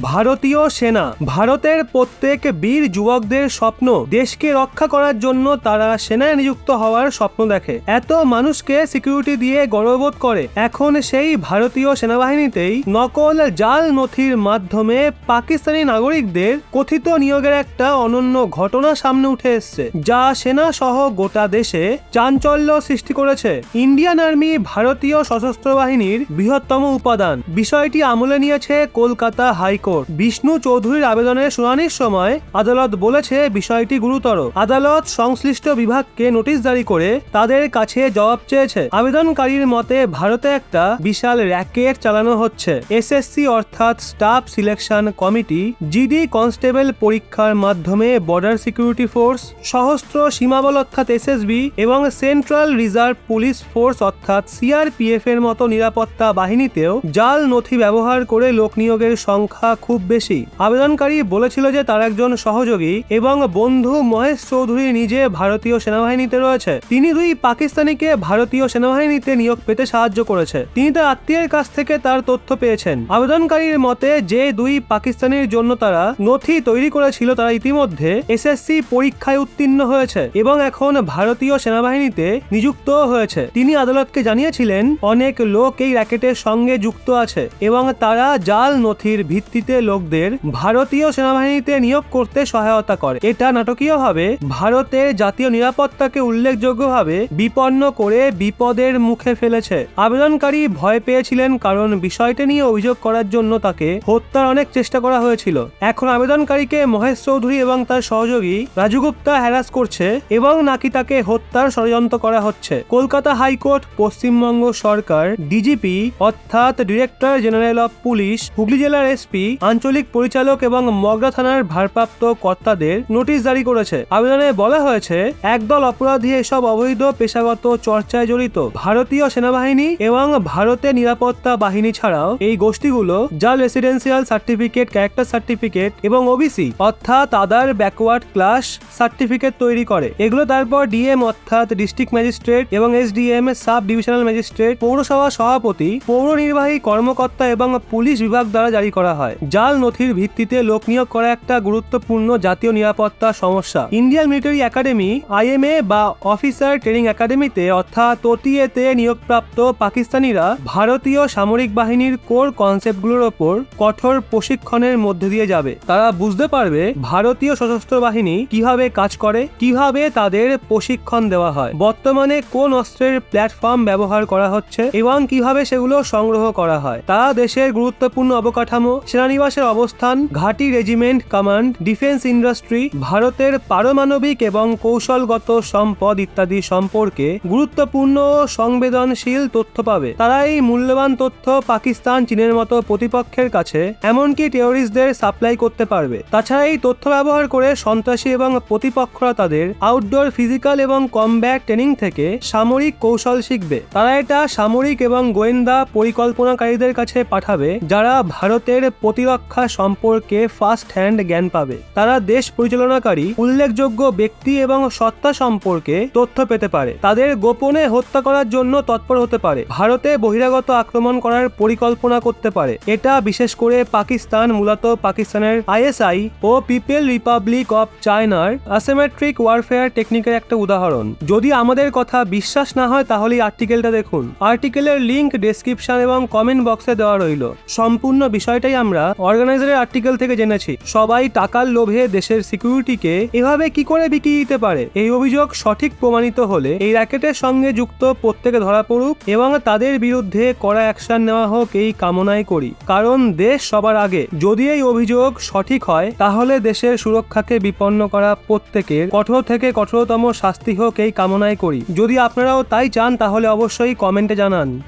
ভারতীয় সেনা। ভারতের প্রত্যেক বীর যুবকদের স্বপ্ন দেশকে রক্ষা করার জন্য তারা সেনায় নিযুক্ত হওয়ার স্বপ্ন দেখে। এত মানুষকে সিকিউরিটি দিয়ে গর্ববোধ করে। এখন সেই ভারতীয় সেনাবাহিনীতেই নকল জাল নথির মাধ্যমে পাকিস্তানি নাগরিকদের কথিত নিয়োগের একটা অনন্য ঘটনা সামনে উঠে এসছে, যা সেনা সহ গোটা দেশে চাঞ্চল্য সৃষ্টি করেছে। ইন্ডিয়ান আর্মি ভারতীয় সশস্ত্র বাহিনীর বৃহত্তম উপাদান। বিষয়টি আমলে নিয়েছে কলকাতা হাইকোর্ট। বিষ্ণু চৌধুরীর আবেদনের শুনানির সময় আদালত বলেছে বিষয়টি গুরুতর। আদালত সংশ্লিষ্ট বিভাগকে নোটিশ জারি করে তাদের কাছে জবাব চেয়েছে। আবেদনকারীর মতে ভারতে একটা বিশাল র্যাকেট চালানো হচ্ছে। এসএসসি অর্থাৎ staff selection committee, GD constable পরীক্ষার মাধ্যমে বর্ডার সিকিউরিটি ফোর্স, সশস্ত্র সীমাবল অর্থাৎ এসএসবি এবং সেন্ট্রাল রিজার্ভ পুলিশ ফোর্স অর্থাৎ সিআরপিএফ এর মতো নিরাপত্তা বাহিনীতেও জাল নথি ব্যবহার করে লোক নিয়োগের সংখ্যা খুব বেশি। আবেদনকারী বলেছিল যে তার একজন সহযোগী এবং বন্ধু মহেশ চৌধুরী নিজে ভারতীয় সেনাবাহিনীতে রয়েছে। তিনি দুই পাকিস্তানিকে ভারতীয় সেনাবাহিনীতে নিয়োগ পেতে সাহায্য করেছে। তিনি তার আত্মীয়ের কাছ থেকে তার তথ্য পেয়েছেন। আবেদনকারীর মতে যে দুই পাকিস্তানির জন্য তারা নথি তৈরি করেছিল তারা ইতিমধ্যে এসএসসি পরীক্ষায় উত্তীর্ণ হয়েছে এবং এখন ভারতীয় সেনাবাহিনীতে নিযুক্ত হয়েছে। তিনি আদালতকে জানিয়েছিলেন অনেক লোক এই র্যাকেটের সঙ্গে যুক্ত আছে এবং তারা জাল নথির ভিত্তিতে লোকদের ভারতীয় সেনাবাহিনীতে নিয়োগ করতে সহায়তা করে। এটা নাটকীয়ভাবে ভারতের জাতীয় নিরাপত্তাকে উল্লেখযোগ্যভাবে বিপন্ন করে বিপদের মুখে ফেলেছে। আবেদনকারী ভয় পেয়েছিলেন কারণ বিষয়টি নিয়ে অভিযোগ করার জন্য তাকে হত্যার অনেক চেষ্টা করা হয়েছিল। এখন আবেদনকারীকে মহেশ চৌধুরী এবং তার সহযোগী রাজু গুপ্তা হ্যারাস করছে এবং নাকি তাকে হত্যার ষড়যন্ত্র করা হচ্ছে। কলকাতা হাইকোর্ট, পশ্চিমবঙ্গ সরকার, ডিজিপি অর্থাৎ director general of police, Hooghly জেলার এসপি, আঞ্চলিক পরিচালক এবং মগরা থানার ভারপ্রাপ্ত কর্তাদের নোটিশ জারি করেছে। আবেদনে বলা হয়েছে একদল অপরাধী এসব অবৈধ পেশাগত চর্চায় জড়িত। ভারতীয় সেনাবাহিনী এবং ভারতের নিরাপত্তা বাহিনী ছাড়াও এই গোষ্ঠীগুলো জাল রেসিডেন্সিয়াল সার্টিফিকেট, ক্যারেক্টার সার্টিফিকেট এবং ওবিসি অর্থাৎ আদার ব্যাকওয়ার্ড ক্লাস সার্টিফিকেট তৈরি করে। এগুলো তারপর ডিএম অর্থাৎ ডিস্ট্রিক্ট ম্যাজিস্ট্রেট এবং এসডিএম সাব ডিভিশনাল ম্যাজিস্ট্রেট, পৌরসভা সভাপতি, পৌর নির্বাহী কর্মকর্তা এবং পুলিশ বিভাগ দ্বারা জারি করা হয়। জাল নথির ভিত্তিতে লোক নিয়োগ করা একটা গুরুত্বপূর্ণ জাতীয় নিরাপত্তা সমস্যা। ইন্ডিয়ান মিলিটারি একাডেমি, আইএমএ বা অফিসার ট্রেনিং একাডেমিতে অর্থাৎ ওটিএতে নিয়োগপ্রাপ্ত পাকিস্তানিরা ভারতীয় সামরিক বাহিনীর কোর কনসেপ্টগুলোর ওপর কঠোর প্রশিক্ষণের মধ্যে দিয়ে যাবে। তারা বুঝতে পারবে ভারতীয় সশস্ত্র বাহিনী কিভাবে কাজ করে, কিভাবে তাদের প্রশিক্ষণ দেওয়া হয়, বর্তমানে কোন অস্ত্রের প্ল্যাটফর্ম ব্যবহার করা হচ্ছে এবং কিভাবে সেগুলো সংগ্রহ করা হয়। তারা দেশের গুরুত্বপূর্ণ অবকাঠামো, সেনানিবাসের অবস্থান, ঘাঁটি, রেজিমেন্ট, কমান্ড, ডিফেন্স ইন্ডাস্ট্রি, ভারতের পারমাণবিক এবং কৌশলগত সম্পদ ইত্যাদি সম্পর্কে গুরুত্বপূর্ণ ও সংবেদনশীল তথ্য পাবে। তারা এই মূল্যবান তথ্য পাকিস্তান, চীনের মতো প্রতিপক্ষের কাছে এমনকি টেরোরিস্টদের সাপ্লাই করতে পারবে। তাছাড়া এই তথ্য ব্যবহার করে সন্ত্রাসী এবং প্রতিপক্ষরা তাদের আউটডোর ফিজিক্যাল এবং কমব্যাট ট্রেনিং থেকে সামরিক কৌশল শিখবে। তারা এটা সামরিক এবং গোয়েন্দা পরিকল্পনাকারীদের কাছে পাঠাবে যারা ভারতের প্রতিরক্ষা সম্পর্কে ফার্স্ট হ্যান্ড জ্ঞান পাবে। তারা দেশ পরিচালনাকারী উল্লেখযোগ্য ব্যক্তি এবং সত্তা সম্পর্কে তথ্য পেতে পারে। তাদের গোপনে হত্যা করার জন্য তৎপর হতে পারে। ভারতে বহিরাগত আক্রমণ করার পরিকল্পনা করতে পারে। এটা বিশেষ করে পাকিস্তান, মূলত পাকিস্তানের আইএসআই ও পিপল রিপাবলিক অফ চায়নার অ্যাসিমেট্রিক ওয়ারফেয়ার টেকনিকের একটা উদাহরণ। যদি আমাদের কথা বিশ্বাস না হয় তাহলে এই আর্টিকেলটা দেখুন। আর্টিকেলের লিংক ডেসক্রিপশন এবং কমেন্ট বক্সে দেওয়া রইল। সম্পূর্ণ বিষয়টাই আমরা অর্গানাইজারের আর্টিকেল থেকে জেনেছি। সবাই টাকার লোভে দেশের সিকিউরিটিকে এভাবে কি করে বিকিয়ে দিতে পারে? এই অভিযোগ সঠিক প্রমাণিত হলে এই র্যাকেটের সঙ্গে যুক্ত প্রত্যেকে ধরা পড়ুক এবং তাদের বিরুদ্ধে কড়া অ্যাকশন নেওয়া হোক এই কামনাই করি। কারণ দেশ সবার আগে। যদি এই অভিযোগ সঠিক হয় তাহলে দেশের সুরক্ষাকে বিপন্ন করা প্রত্যেকের কঠোর থেকে কঠোরতম শাস্তি হোক এই কামনাই করি। যদি আপনারাও তাই চান তাহলে অবশ্যই কমেন্টে জানান।